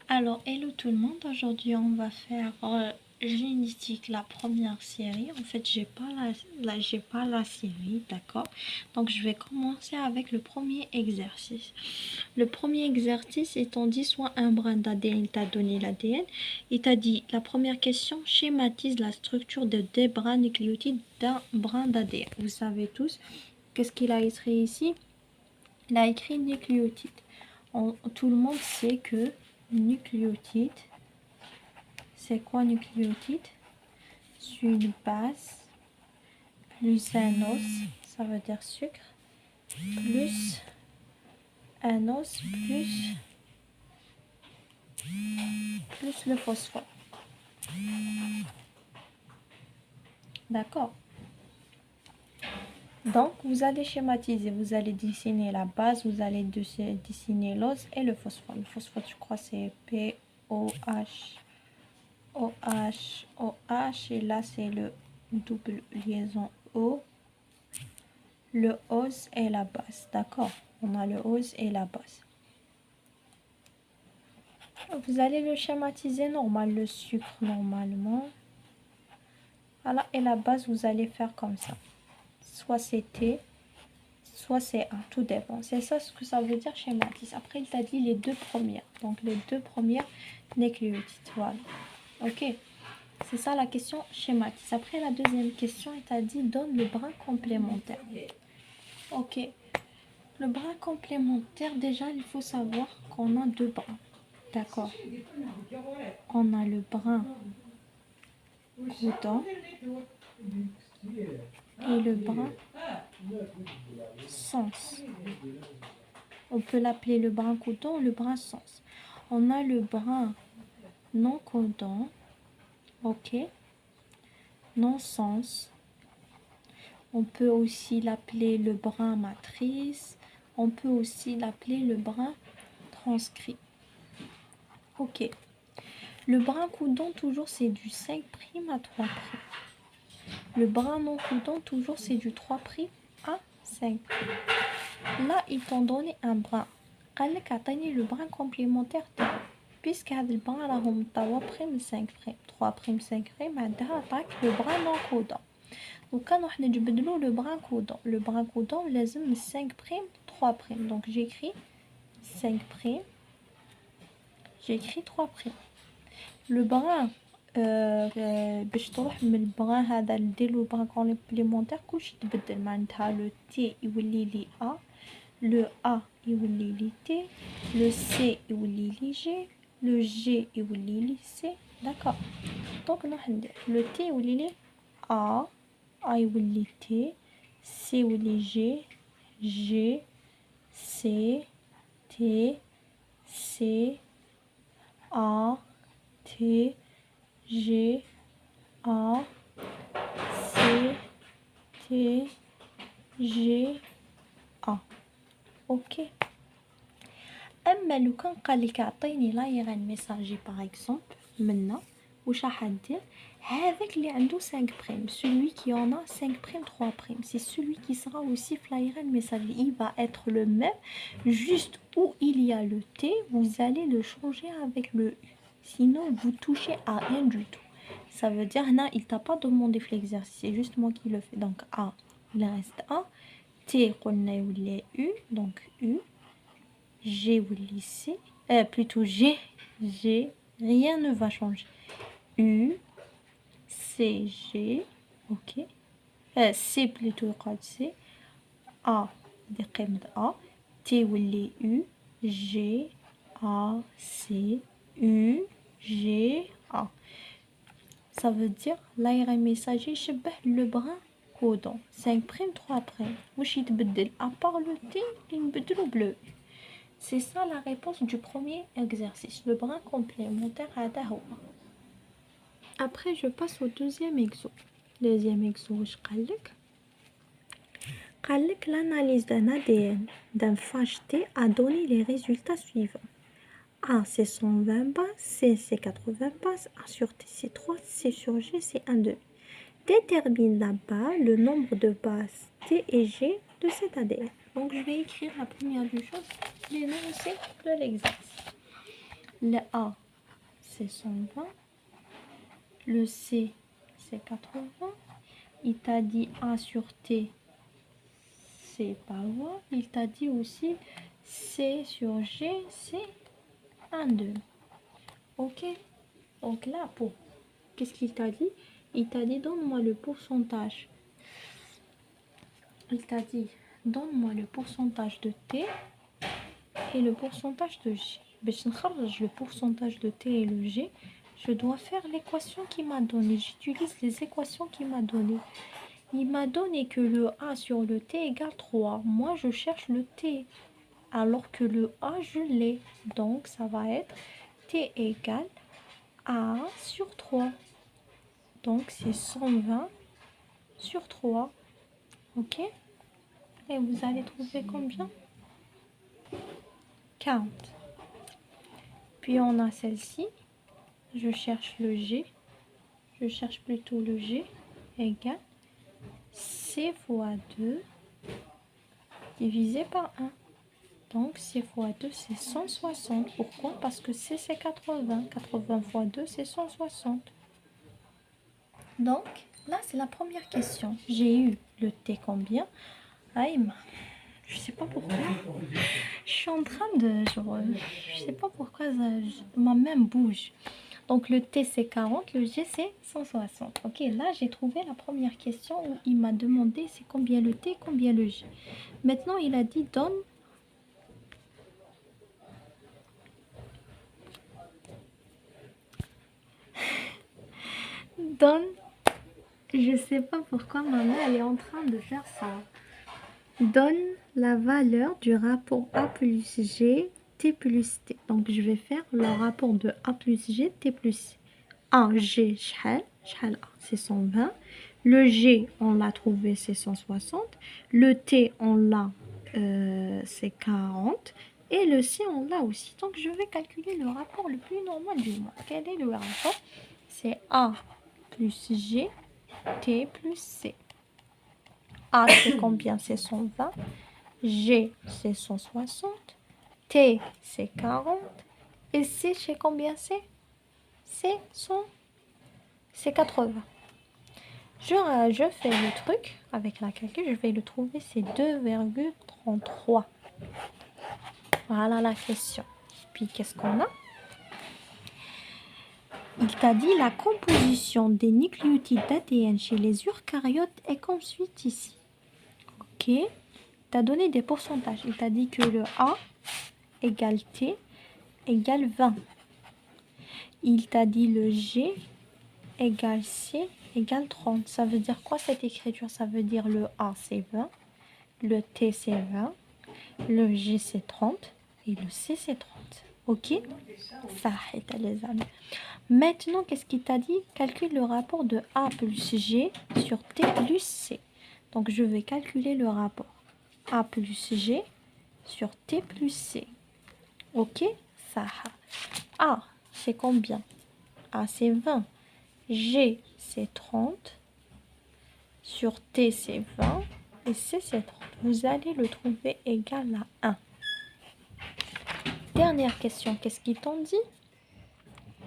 Alors, hello tout le monde. Aujourd'hui, on va faire génétique, la première série. En fait, j'ai pas la série, d'accord? Donc, je vais commencer avec le premier exercice. Le premier exercice, étant dit, soit un brin d'ADN, il t'a donné l'ADN. Il t'a dit, la première question, schématise la structure de deux brins nucléotides d'un brin d'ADN. Vous savez tous, qu'est-ce qu'il a écrit ici? Il a écrit nucléotide. Tout le monde sait que nucléotide, c'est quoi nucléotide? C'est une base plus un os, ça veut dire sucre, plus un os plus le phosphore. D'accord? Donc, vous allez schématiser, vous allez dessiner la base, vous allez dessiner l'os et le phosphore. Le phosphore, je crois, c'est POH. OH, et là c'est le double liaison O, le os et la base, d'accord? On a le os et la base. Vous allez le schématiser normal, le sucre normalement. Voilà, et la base, vous allez faire comme ça. Soit c'est T, soit c'est A, tout dépend. C'est ça ce que ça veut dire schématise. Après, il t'a dit les deux premières. Donc les deux premières nucléotides, voilà. Ok? C'est ça la question schématise. Après la deuxième question, il t'a dit donne le brin complémentaire. Ok. Le brin complémentaire, déjà, il faut savoir qu'on a deux brins. D'accord. On a le brin coudant et le brin sens. On peut l'appeler le brin coudant ou le brin sens. On a le brin non coudant. Ok. Non sens. On peut aussi l'appeler le brin matrice. On peut aussi l'appeler le brin transcrit. Ok. Le brin coudant, toujours, c'est du 5' à 3'. Le brin non coudant, toujours, c'est du 3' à 5'. Là, ils t'ont donné un brin. قال لك اعطيني le brin complémentaire تاعو. Puisque هذا البران راهم 3', 5'. 3', 5', بعدها عطاك le brin non coudant. وكان راح نجبدلو le brin coudant. Le brin coudant لازم 5', 3'. Donc j'écris 5'. J'écris 3'. Le brin باش تروح من البران هذا نديرلو البران كومبليمونتير كلشي يتبدل. معناتها لو تي يولي لي ا، لو ا يولي لي تي، لو سي يولي لي جي، لو جي يولي لي سي. داكوغ. دونك نروح ندير لو تي يولي لي ا، ا يولي تي، سي يولي جي، جي سي، تي سي، ا تي، G, A, C, T, G, A. Ok. أما لو كان قالك أعطيني لايغان ميساجي باغ اكزومبل منا، واش راح ندير؟ هذاك اللي عنده 5'، celui qui en a 5', 3', c'est celui qui sera aussi flyeren messager. Il va être le même, juste où il y a le T, vous allez le changer avec le U. Sinon, vous touchez à rien du tout. Ça veut dire, là, il t'a pas demandé l'exercice, c'est juste moi qui le fais. Donc, A, il reste A. T, on a eu U, donc U. G, C. Plutôt G, G, rien ne va changer. U, C, G, ok. C plutôt, C. A, A. T, U, G, A, C, U, G, A. Ça veut dire l'aérien messager شبه le brin coudant 5', 3'. واش يتبدل à part le T ينبدلو bleu. C'est ça la réponse du premier exercice, le brin complémentaire هذا هو. Après je passe au deuxième exo. Deuxième exo واش قالك؟ قالك l'analyse d'un ADN d'un phage T a donné les résultats suivants. A, c'est 120 bases, C, c'est 80 bases, A sur T, c'est 3, C sur G, c'est 1, 2. Détermine là-bas le nombre de bases T et G de cet ADN. Donc, je vais écrire la première des choses, l'énoncé de l'exercice. Le A, c'est 120. Le C, c'est 80. Il t'a dit A sur T, c'est pas loin. Il t'a dit aussi C sur G, c'est 1, 2. Ok. Donc là, pour... Qu'est-ce qu'il t'a dit? Il t'a dit, donne-moi le pourcentage. Il t'a dit, donne-moi le pourcentage de T et le pourcentage de G. Le pourcentage de T et le G, je dois faire l'équation qu'il m'a donnée. J'utilise les équations qu'il m'a données. Il m'a donné que le A sur le T égale 3. Moi, je cherche le T. Alors que le A, je l'ai. Donc, ça va être T égale A sur 3. Donc, c'est 120 sur 3. Ok? Et vous allez trouver combien? 40. Puis, on a celle-ci. Je cherche le G. Je cherche plutôt le G égale C fois 2 divisé par 1. Donc, C fois 2, c'est 160. Pourquoi? Parce que C, c'est 80. 80 fois 2, c'est 160. Donc, là, c'est la première question. J'ai eu le T combien? Aïe, je sais pas pourquoi. Je suis en train de... je sais pas pourquoi ma main bouge. Donc, le T, c'est 40. Le G, c'est 160. Ok, là, j'ai trouvé la première question où il m'a demandé c'est combien le T, combien le G. Maintenant, il a dit donne... Donne... Je sais pas pourquoi ma main, elle est en train de faire ça. Donne la valeur du rapport A plus G, T plus T. Donc, je vais faire le rapport de A plus G, T plus C. A, G, شحال A, c'est 120. Le G, on l'a trouvé, c'est 160. Le T, on l'a, c'est 40. Et le C, on l'a aussi. Donc, je vais calculer le rapport le plus normal du monde. Quel est le rapport? C'est A plus G, T plus C. A, c'est combien? C'est 120. G, c'est 160. T, c'est 40. Et C, c'est combien c'est? C'est 100. C'est 80. Je fais le truc avec la calcul. Je vais le trouver. C'est 2,33. Voilà la question. Puis, qu'est-ce qu'on a? Il t'a dit la composition des nucléotides d'ADN chez les eucaryotes est comme suit ici. Ok. Il t'a donné des pourcentages. Il t'a dit que le A égale T égale 20. Il t'a dit le G égale C égale 30. Ça veut dire quoi cette écriture? Ça veut dire le A c'est 20, le T c'est 20, le G c'est 30 et le C c'est 30. Ok? Ça les amis. Maintenant, qu'est-ce qu'il t'a dit? Calcule le rapport de A plus G sur T plus C. Donc, je vais calculer le rapport A plus G sur T plus C. Ok? Ça. A, c'est combien? A, c'est 20. G, c'est 30. Sur T, c'est 20. Et C, c'est 30. Vous allez le trouver égal à 1. Dernière question. Qu'est-ce qu'ils t'ont dit?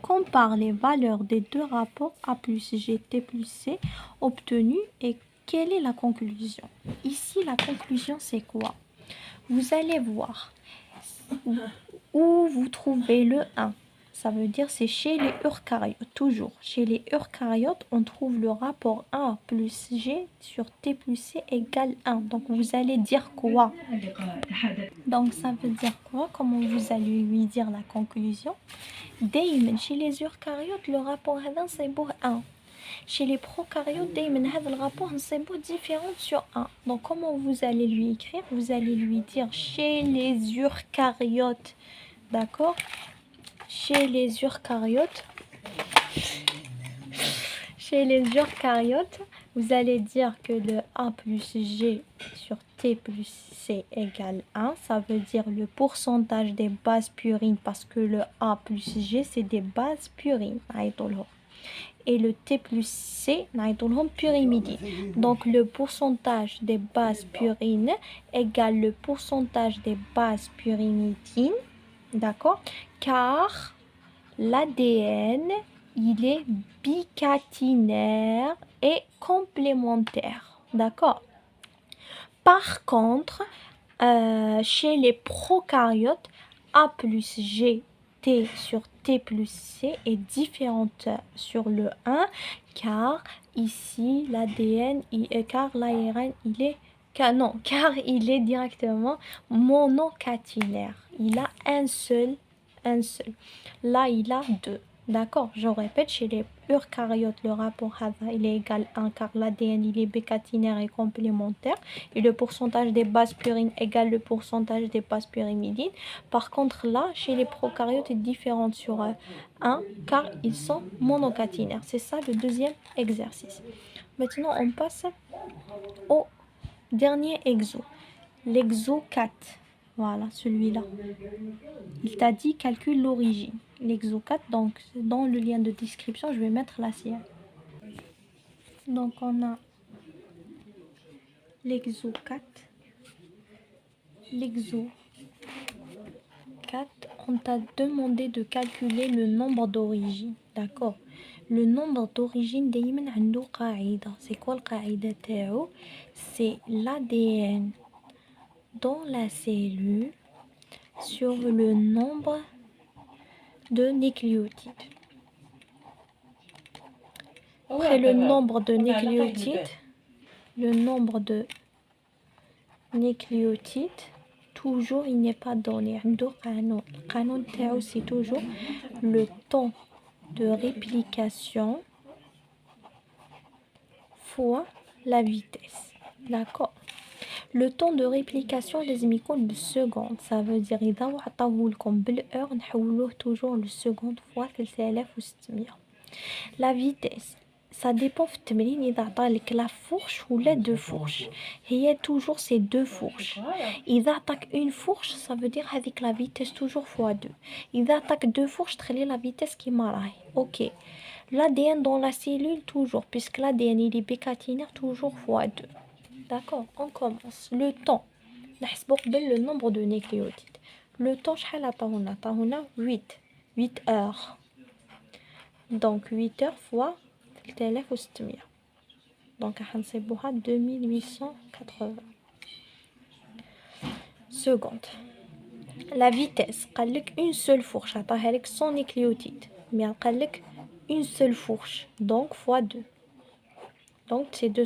Compare les valeurs des deux rapports A plus G, T plus C obtenus et quelle est la conclusion? Ici, la conclusion, c'est quoi? Vous allez voir où vous trouvez le 1. Ça veut dire c'est chez les eucaryotes, toujours. Chez les eucaryotes, on trouve le rapport A plus G sur T plus C égale 1. Donc, vous allez dire quoi? Donc, ça veut dire quoi? Comment vous allez lui dire la conclusion? Chez les eucaryotes, le rapport c'est pour 1. Chez les prokaryotes, le rapport c'est différent sur 1. Donc, comment vous allez lui écrire? Vous allez lui dire chez les eucaryotes. D'accord? Chez les eucaryotes, vous allez dire que le A plus G sur T plus C égale 1. Ça veut dire le pourcentage des bases purines parce que le A plus G, c'est des bases purines. Et le T plus C, pyrimidine. Donc, le pourcentage des bases purines égale le pourcentage des bases pyrimidines. D'accord? Car l'ADN, il est bicaténaire et complémentaire. D'accord? Par contre, chez les prokaryotes, A plus G, T sur T plus C est différente sur le 1, car ici, l'ADN, car l'ARN, car il est directement monocaténaire. Il a un seul. Là, il a 2. D'accord? Je répète, chez les eucaryotes, le rapport il est égal à 1, car l'ADN, il est bicaténaire et complémentaire. Et le pourcentage des bases purines égale le pourcentage des bases pyrimidines. Par contre, là, chez les prokaryotes, est différent sur 1, car ils sont monocaténaires. C'est ça le deuxième exercice. Maintenant, on passe au dernier exo. L'exo 4. Voilà, celui-là. Il t'a dit calcule l'origine. L'exo 4, donc dans le lien de description, je vais mettre la sienne. Donc on a l'exo 4. L'exo 4, on t'a demandé de calculer le nombre d'origines. D'accord? Le nombre d'origines دايما عنده قاعدة. C'est quoi le قاعدة تاعو? C'est l'ADN dans la cellule sur le nombre de nucléotides. Après le nombre de nucléotides, toujours il n'est pas donné. Le canon théo, c'est toujours le temps de réplication fois la vitesse. D'accord? Le temps de réplication لازم يكون بالseconde. Ça veut dire إذا عطاوه لكم بالheure نحولوه toujours le seconde fois 3600. La vitesse, ça dépend في التمرين إذا عطالك la fourche ou les deux fourches. هي toujours ces deux fourches. إذا عطاك une fourche, ça veut dire هذيك la vitesse toujours fois 2. إذا عطاك deux fourches تخلي la vitesse كيما راهي. OK. L'ADN dans la cellule toujours, puisque l'ADN il est bicaténaire toujours fois 2. D'accord, on commence. Le temps. نحسبو قبل le nombre de nucléotides. Le temps شحال عطاونا 8 heures. Donc 8 heures fois 3600. Donc حنصيبوها 2880 secondes. La vitesse, قالك une seule fourche, عطاها لك 100 nucléotides. Mais قالك une seule fourche, donc fois 2. Donc c'est 2.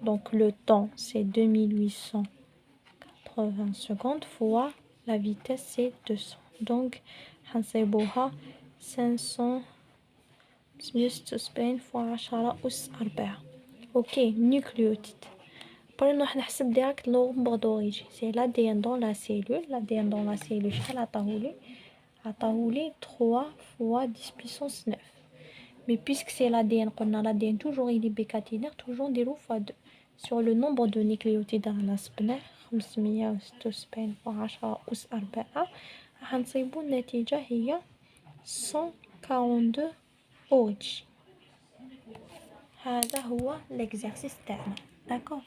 Donc le temps c'est 2880 secondes fois la vitesse c'est 200. Donc حنصيبوها 500 176 fois 10 أس 4. Ok, nucléotide. Après نروح نحسب direct le nombre d'origine. C'est l'ADN dans la cellule. L'ADN dans la cellule شحال عطاهولي 3 fois 10 puissance 9. Mais puisque c'est l'ADN, قلنا l'ADN toujours il est bicaténaire, toujours نديرو fois 2. Sur le nombre de nucléotides رانا حسبناه 576 fois 10 أس 4 راح نصيبو النتيجة هي 142 origines. هذا هو l'exercice تاعنا. D'accord.